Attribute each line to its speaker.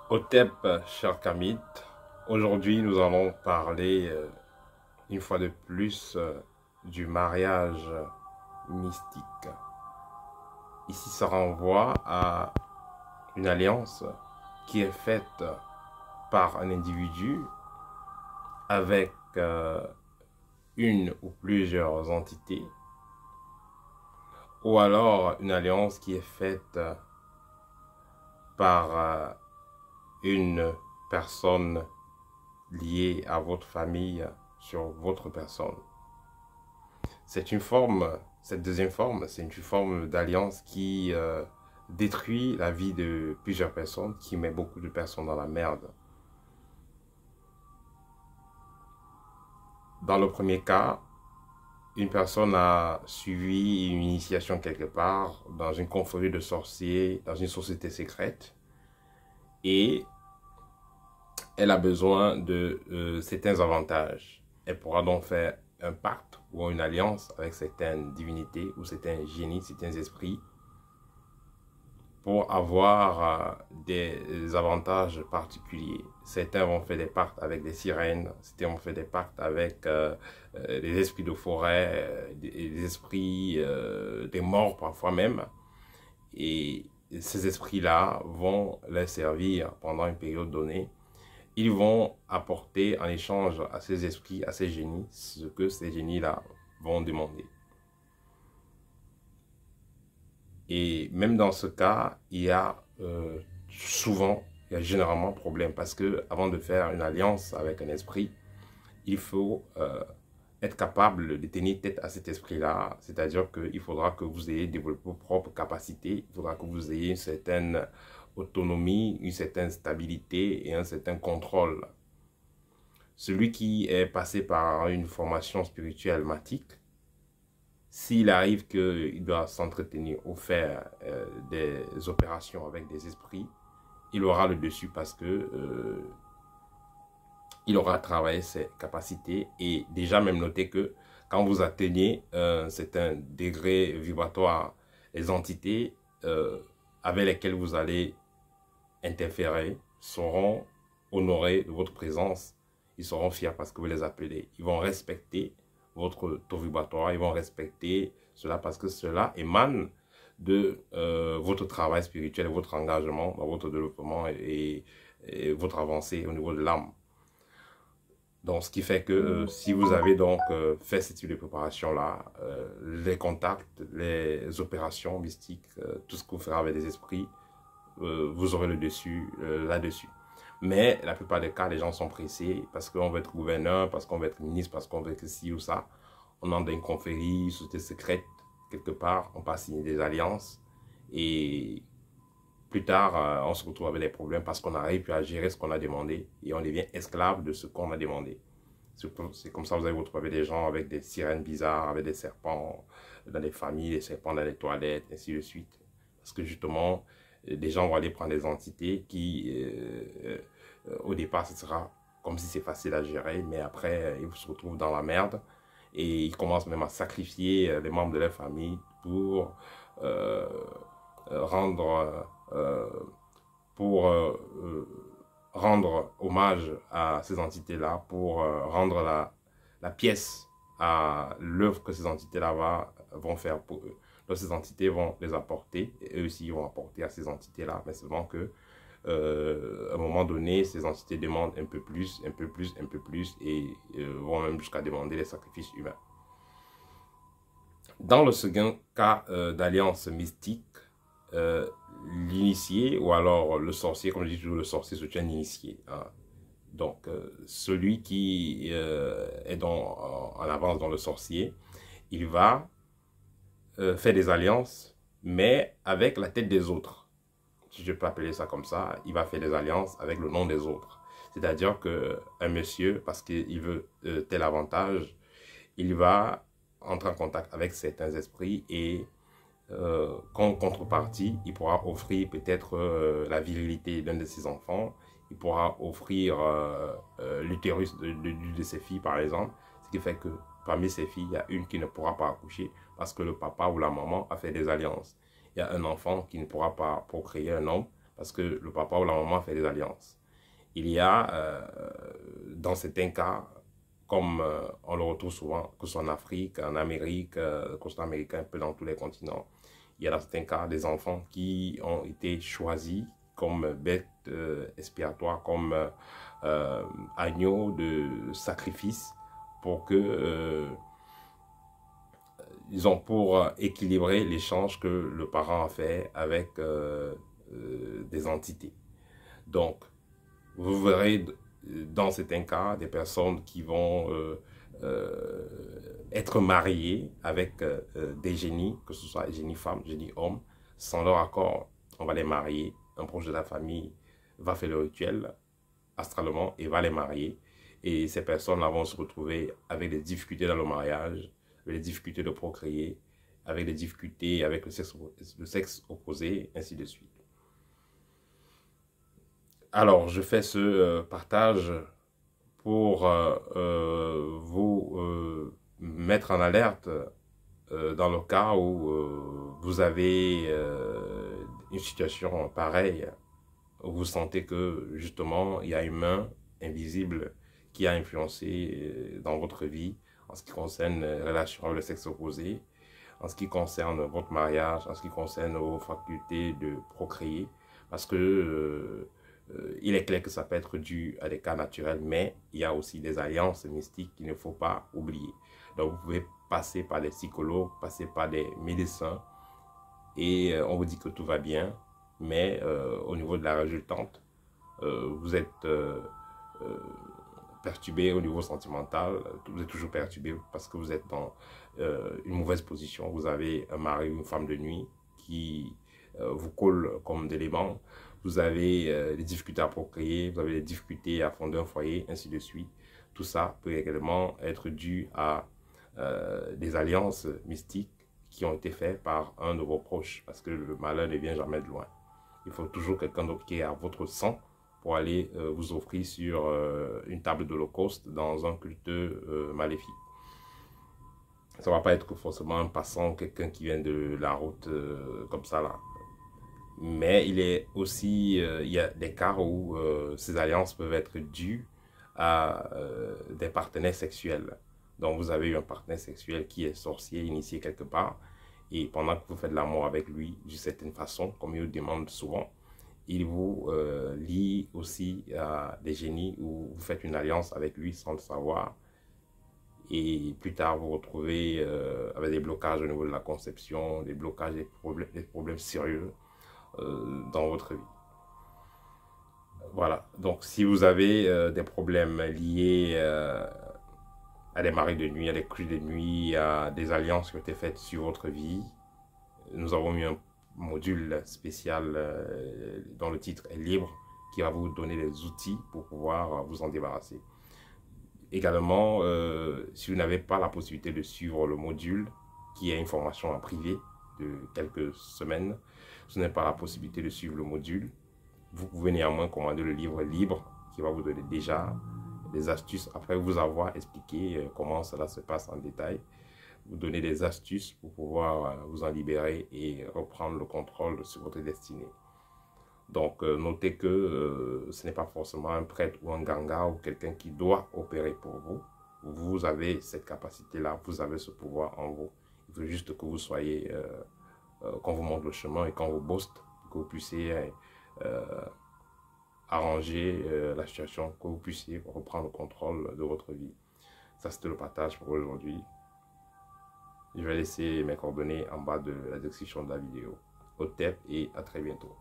Speaker 1: Hotep, cher Kamit, aujourd'hui nous allons parler une fois de plus du mariage mystique. Ici, ça renvoie à une alliance qui est faite par un individu avec une ou plusieurs entités, ou alors une alliance qui est faite par une personne liée à votre famille sur votre personne. C'est une forme, cette deuxième forme, c'est une forme d'alliance qui détruit la vie de plusieurs personnes, qui met beaucoup de personnes dans la merde. Dans le premier cas, une personne a suivi une initiation quelque part, dans une confrérie de sorciers, dans une société secrète, et elle a besoin de certains avantages. Elle pourra donc faire un pacte ou une alliance avec certaines divinités ou certains génies, certains esprits pour avoir des avantages particuliers. Certains vont faire des pactes avec des sirènes, certains vont faire des pactes avec des esprits de forêt, des esprits des morts parfois même. Et ces esprits-là vont les servir pendant une période donnée. Ils vont apporter en échange à ces esprits, à ces génies, ce que ces génies-là vont demander. Et même dans ce cas, il y a généralement problème parce que avant de faire une alliance avec un esprit, il faut être capable de tenir tête à cet esprit-là. C'est-à-dire qu'il faudra que vous ayez développé vos propres capacités, il faudra que vous ayez une certaine autonomie, une certaine stabilité et un certain contrôle. Celui qui est passé par une formation spirituelle matique, s'il arrive qu'il doit s'entretenir ou faire des opérations avec des esprits, il aura le dessus parce que il aura travaillé ses capacités et déjà même noté que quand vous atteignez un certain degré vibratoire, les entités avec lesquelles vous allez interférer seront honorées de votre présence. Ils seront fiers parce que vous les appelez. Ils vont respecter votre taux vibratoire, ils vont respecter cela parce que cela émane de votre travail spirituel, votre engagement dans votre développement et votre avancée au niveau de l'âme. Donc, ce qui fait que si vous avez donc fait ce type de préparation-là, les contacts, les opérations mystiques, tout ce que vous ferez avec des esprits, vous aurez le dessus là-dessus. Mais la plupart des cas, les gens sont pressés parce qu'on veut être gouverneur, parce qu'on veut être ministre, parce qu'on veut être ci ou ça. On entre dans une confrérie, une société secrète, quelque part, on passe signer des alliances et plus tard, on se retrouve avec des problèmes parce qu'on n'arrive plus à gérer ce qu'on a demandé et on devient esclave de ce qu'on a demandé. C'est comme ça que vous allez vous retrouver des gens avec des sirènes bizarres, avec des serpents dans les familles, des serpents dans les toilettes, ainsi de suite. Parce que justement, des gens vont aller prendre des entités qui, au départ, ce sera comme si c'est facile à gérer, mais après, ils se retrouvent dans la merde et ils commencent même à sacrifier les membres de leur famille pour rendre rendre hommage à ces entités-là, pour rendre la pièce à l'œuvre que ces entités-là vont faire pour eux. Donc ces entités vont les apporter, et eux aussi vont apporter à ces entités-là, mais seulement que à un moment donné, ces entités demandent un peu plus, un peu plus, un peu plus, et vont même jusqu'à demander les sacrifices humains. Dans le second cas d'alliance mystique, l'initié, ou alors le sorcier, comme je dis toujours, le sorcier c'est un initié. Hein. Donc, celui qui est en avance dans le sorcier, il va faire des alliances, mais avec la tête des autres. Si je peux appeler ça comme ça, il va faire des alliances avec le nom des autres. C'est-à-dire qu'un monsieur, parce qu'il veut tel avantage, il va entrer en contact avec certains esprits et comme contrepartie, il pourra offrir peut-être la virilité d'un de ses enfants, il pourra offrir l'utérus de ses filles par exemple, ce qui fait que parmi ses filles, il y a une qui ne pourra pas accoucher parce que le papa ou la maman a fait des alliances. Il y a un enfant qui ne pourra pas procréer un homme parce que le papa ou la maman fait des alliances. Il y a, dans certains cas, comme on le retrouve souvent, que ce soit en Afrique, en Amérique, continent américain, un peu dans tous les continents, il y a dans certains cas des enfants qui ont été choisis comme bêtes expiatoires, comme agneaux de sacrifice, pour que ils ont pour équilibrer l'échange que le parent a fait avec des entités. Donc, vous verrez dans certains cas des personnes qui vont être mariées avec des génies, que ce soit génie femme, génie homme, sans leur accord, on va les marier. Un proche de la famille va faire le rituel astralement et va les marier. Et ces personnes-là vont se retrouver avec des difficultés dans le mariage, avec des difficultés de procréer, avec des difficultés avec le sexe opposé, ainsi de suite. Alors, je fais ce partage pour vous mettre en alerte dans le cas où vous avez une situation pareille, où vous sentez que justement il y a une main invisible qui a influencé dans votre vie en ce qui concerne les relations avec le sexe opposé, en ce qui concerne votre mariage, en ce qui concerne vos facultés de procréer, parce que il est clair que ça peut être dû à des cas naturels, mais il y a aussi des alliances mystiques qu'il ne faut pas oublier. Donc vous pouvez passer par des psychologues, passer par des médecins, et on vous dit que tout va bien, mais au niveau de la résultante, vous êtes perturbé au niveau sentimental, vous êtes toujours perturbé parce que vous êtes dans une mauvaise position. Vous avez un mari ou une femme de nuit qui vous colle comme d'éléments. Vous avez des difficultés à procréer, vous avez des difficultés à fonder un foyer, ainsi de suite. Tout ça peut également être dû à des alliances mystiques qui ont été faites par un de vos proches, parce que le malheur ne vient jamais de loin. Il faut toujours quelqu'un d'autre qui est à votre sang pour aller vous offrir sur une table d'Holocauste dans un culte maléfique. Ça ne va pas être forcément un passant, quelqu'un qui vient de la route comme ça là. Mais il est aussi, il y a des cas où ces alliances peuvent être dues à des partenaires sexuels. Donc vous avez eu un partenaire sexuel qui est sorcier, initié quelque part, et pendant que vous faites l'amour avec lui, d'une certaine façon, comme il le demande souvent, il vous lie aussi à des génies où vous faites une alliance avec lui sans le savoir. Et plus tard, vous vous retrouvez avec des blocages au niveau de la conception, des blocages, des problèmes sérieux dans votre vie. Voilà, donc si vous avez des problèmes liés à des maris de nuit, à des couches de nuit, à des alliances qui ont été faites sur votre vie, nous avons mis un module spécial dont le titre est libre, qui va vous donner les outils pour pouvoir vous en débarrasser. Également, si vous n'avez pas la possibilité de suivre le module, qui est une formation en privé de quelques semaines, si vous n'avez pas la possibilité de suivre le module, vous pouvez néanmoins commander le livre libre qui va vous donner déjà des astuces après vous avoir expliqué comment cela se passe en détail, vous donner des astuces pour pouvoir vous en libérer et reprendre le contrôle sur votre destinée. Donc, notez que ce n'est pas forcément un prêtre ou un ganga ou quelqu'un qui doit opérer pour vous. Vous avez cette capacité-là, vous avez ce pouvoir en vous. Il faut juste que vous soyez, qu'on vous montre le chemin et qu'on vous booste, que vous puissiez arranger la situation, que vous puissiez reprendre le contrôle de votre vie. Ça, c'était le partage pour aujourd'hui. Je vais laisser mes coordonnées en bas de la description de la vidéo. Au TEP et à très bientôt.